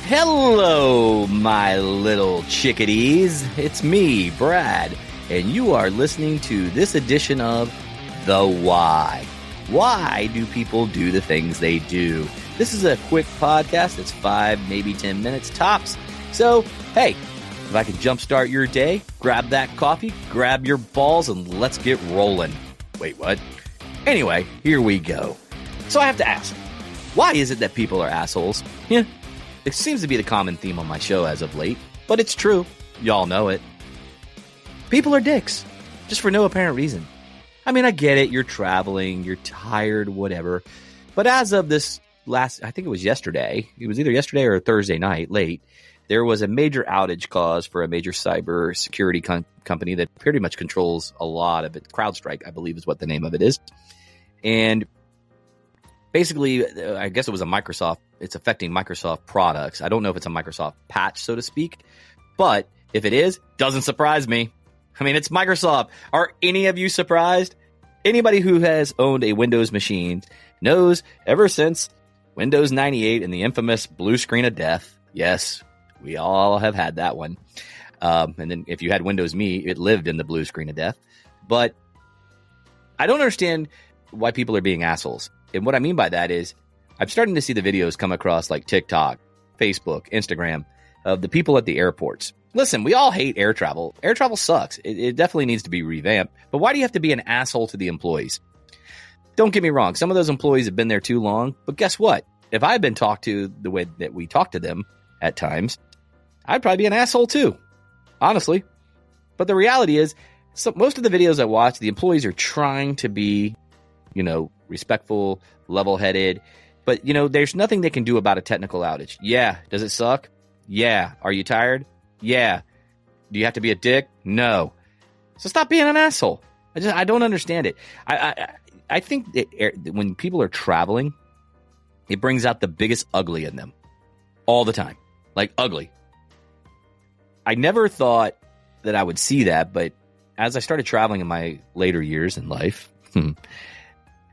Hello, my little chickadees. It's me, Brad, and you are listening to this edition of The Why. Why do people do the things they do? This is a quick podcast. It's 5, maybe 10 minutes tops. So, hey, if I can jumpstart your day, grab that coffee, grab your balls, and let's get rolling. Wait, what? Anyway, here we go. So I have to ask, why is it that people are assholes? Yeah. It seems to be the common theme on my show as of late, but it's true. Y'all know it. People are dicks, just for no apparent reason. I mean, I get it. You're traveling, you're tired, whatever. But as of this I think it was yesterday. It was either yesterday or Thursday night, late. There was a major outage caused for a major cyber security company that pretty much controls a lot of it. CrowdStrike, I believe, is what the name of it is. And basically, I guess it was a Microsoft. It's affecting Microsoft products. I don't know if it's a Microsoft patch, so to speak. But if it is, doesn't surprise me. I mean, it's Microsoft. Are any of you surprised? Anybody who has owned a Windows machine knows ever since Windows 98 and the infamous blue screen of death. Yes, we all have had that one. And then if you had Windows Me, it lived in the blue screen of death. But I don't understand why people are being assholes. And what I mean by that is I'm starting to see the videos come across like TikTok, Facebook, Instagram of the people at the airports. Listen, we all hate air travel. Air travel sucks. It definitely needs to be revamped. But why do you have to be an asshole to the employees? Don't get me wrong. Some of those employees have been there too long. But guess what? If I had been talked to the way that we talk to them at times, I'd probably be an asshole too, honestly. But the reality is, most of the videos I watch, the employees are trying to be, respectful, level-headed. But, there's nothing they can do about a technical outage. Yeah. Does it suck? Yeah. Are you tired? Yeah. Do you have to be a dick? No. So stop being an asshole. I don't understand it. I think that when people are traveling, it brings out the biggest ugly in them all the time. Like ugly. I never thought that I would see that, but as I started traveling in my later years in life,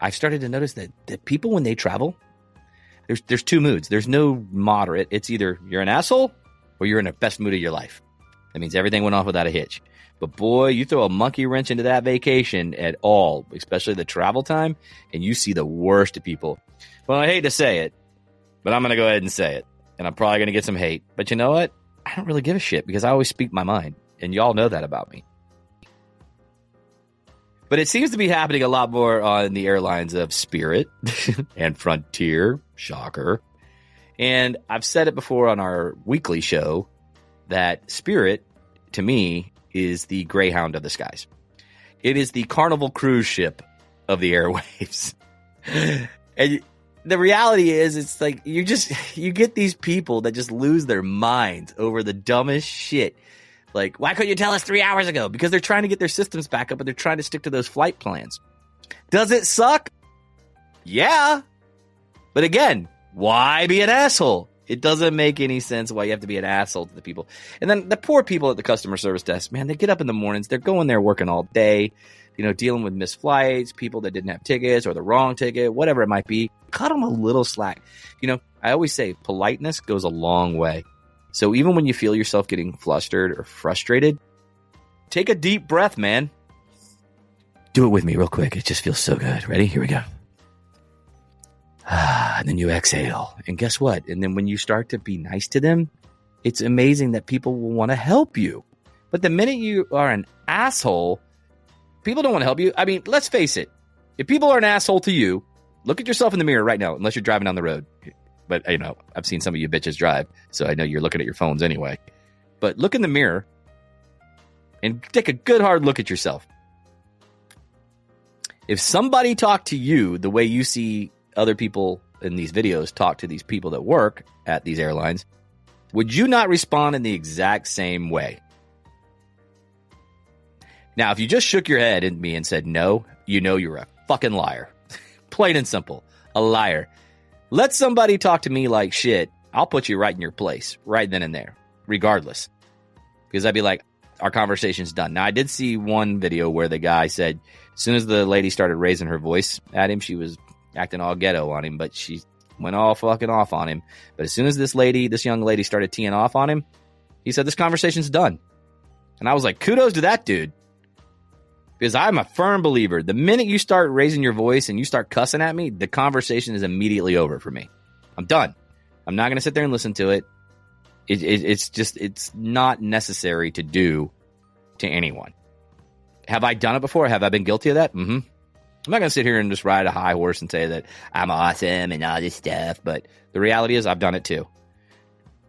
I've started to notice that people, when they travel, there's two moods. There's no moderate. It's either you're an asshole or you're in the best mood of your life. That means everything went off without a hitch. But boy, you throw a monkey wrench into that vacation at all, especially the travel time, and you see the worst of people. Well, I hate to say it, but I'm going to go ahead and say it. And I'm probably going to get some hate. But you know what? I don't really give a shit because I always speak my mind. And y'all know that about me. But it seems to be happening a lot more on the airlines of Spirit and Frontier. Shocker. And I've said it before on our weekly show that Spirit, to me, is the Greyhound of the skies. It is the Carnival cruise ship of the airwaves. And the reality is, it's like you get these people that just lose their minds over the dumbest shit. Like, why couldn't you tell us 3 hours ago? Because they're trying to get their systems back up, but they're trying to stick to those flight plans. Does it suck? Yeah. But again, why be an asshole? It doesn't make any sense why you have to be an asshole to the people. And then the poor people at the customer service desk, man, they get up in the mornings. They're going there working all day, dealing with missed flights, people that didn't have tickets or the wrong ticket, whatever it might be. Cut them a little slack. I always say politeness goes a long way. So even when you feel yourself getting flustered or frustrated, take a deep breath, man. Do it with me real quick. It just feels so good. Ready? Here we go. And then you exhale. And guess what? And then when you start to be nice to them, it's amazing that people will want to help you. But the minute you are an asshole, people don't want to help you. I mean, let's face it. If people are an asshole to you, look at yourself in the mirror right now, unless you're driving down the road. But, I've seen some of you bitches drive, so I know you're looking at your phones anyway. But look in the mirror and take a good hard look at yourself. If somebody talked to you the way you see other people in these videos talk to these people that work at these airlines, would you not respond in the exact same way? Now, if you just shook your head at me and said no, you're a fucking liar. Plain and simple, a liar. Let somebody talk to me like shit. I'll put you right in your place, right then and there, regardless. Because I'd be like, our conversation's done. Now, I did see one video where the guy said, as soon as the lady started raising her voice at him, she was acting all ghetto on him, but she went all fucking off on him. But as soon as this young lady started teeing off on him, he said, this conversation's done. And I was like, kudos to that dude. Because I'm a firm believer. The minute you start raising your voice and you start cussing at me, the conversation is immediately over for me. I'm done. I'm not going to sit there and listen to it. It's not necessary to do to anyone. Have I done it before? Have I been guilty of that? Mm-hmm. I'm not going to sit here and just ride a high horse and say that I'm awesome and all this stuff. But the reality is I've done it too.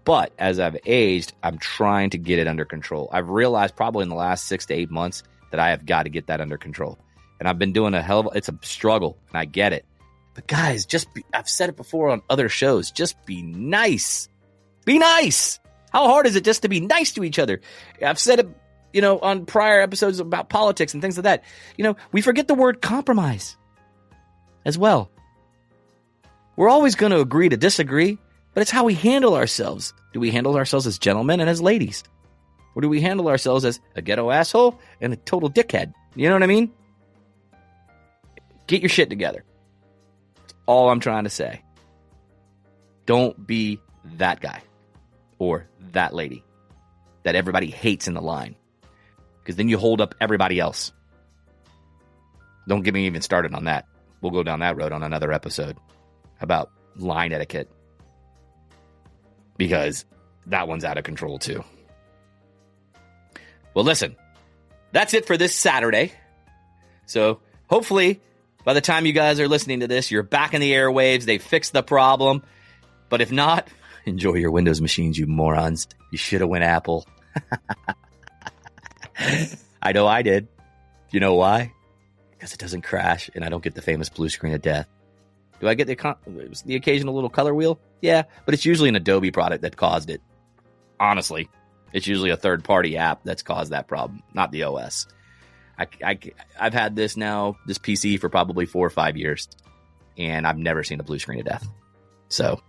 But as I've aged, I'm trying to get it under control. I've realized probably in the last 6 to 8 months that I have got to get that under control. And I've been doing it's a struggle, and I get it. But guys, I've said it before on other shows, just be nice. Be nice. How hard is it just to be nice to each other? I've said it, on prior episodes about politics and things like that. We forget the word compromise as well. We're always going to agree to disagree, but it's how we handle ourselves. Do we handle ourselves as gentlemen and as ladies? Or do we handle ourselves as a ghetto asshole and a total dickhead? You know what I mean? Get your shit together. That's all I'm trying to say. Don't be that guy or that lady that everybody hates in the line. Because then you hold up everybody else. Don't get me even started on that. We'll go down that road on another episode about line etiquette. Because that one's out of control too. Well, listen, that's it for this Saturday. So hopefully by the time you guys are listening to this, you're back in the airwaves. They fixed the problem. But if not, enjoy your Windows machines, you morons. You should have went Apple. I know I did. You know why? Because it doesn't crash and I don't get the famous blue screen of death. Do I get the occasional little color wheel? Yeah, but it's usually an Adobe product that caused it. Honestly. It's usually a third-party app that's caused that problem, not the OS. I've had this PC for probably 4 or 5 years, and I've never seen a blue screen of death. So,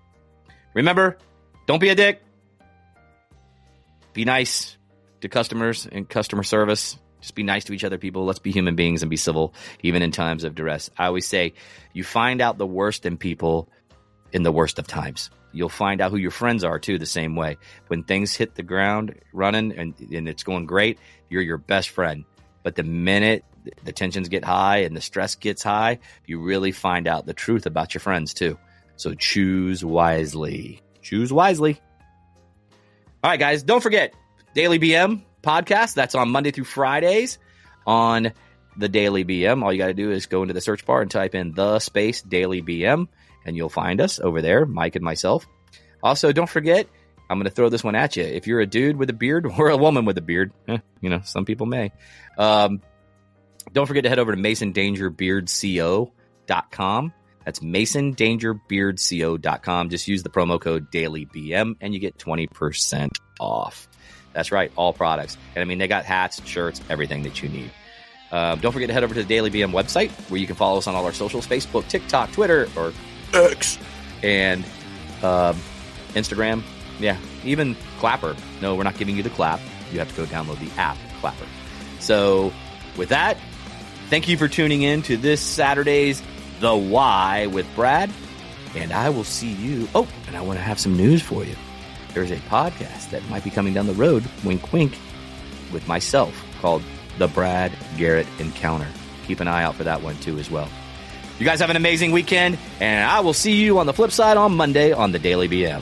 remember, don't be a dick. Be nice to customers and customer service. Just be nice to each other, people. Let's be human beings and be civil, even in times of duress. I always say, you find out the worst in people in the worst of times. You'll find out who your friends are, too, the same way. When things hit the ground running and it's going great, you're your best friend. But the minute the tensions get high and the stress gets high, you really find out the truth about your friends, too. So choose wisely. Choose wisely. All right, guys, don't forget, Daily BM podcast. That's on Monday through Fridays on the Daily BM. All you got to do is go into the search bar and type in the space Daily BM. And you'll find us over there, Mike and myself. Also, don't forget, I'm going to throw this one at you. If you're a dude with a beard or a woman with a beard, some people may. Don't forget to head over to masondangerbeardco.com. That's masondangerbeardco.com. Just use the promo code DailyBM and you get 20% off. That's right, all products. And they got hats, shirts, everything that you need. Don't forget to head over to the Daily BM website where you can follow us on all our socials, Facebook, TikTok, Twitter, or X, and Instagram. Yeah, even Clapper. No, we're not giving you the clap. You have to go download the app, Clapper. So with that, thank you for tuning in to this Saturday's The Why with Brad. And I will see you. Oh, and I want to have some news for you. There's a podcast that might be coming down the road, wink, wink, with myself called The Brad Garrett Encounter. Keep an eye out for that one, too, as well. You guys have an amazing weekend, and I will see you on the flip side on Monday on the Daily BM.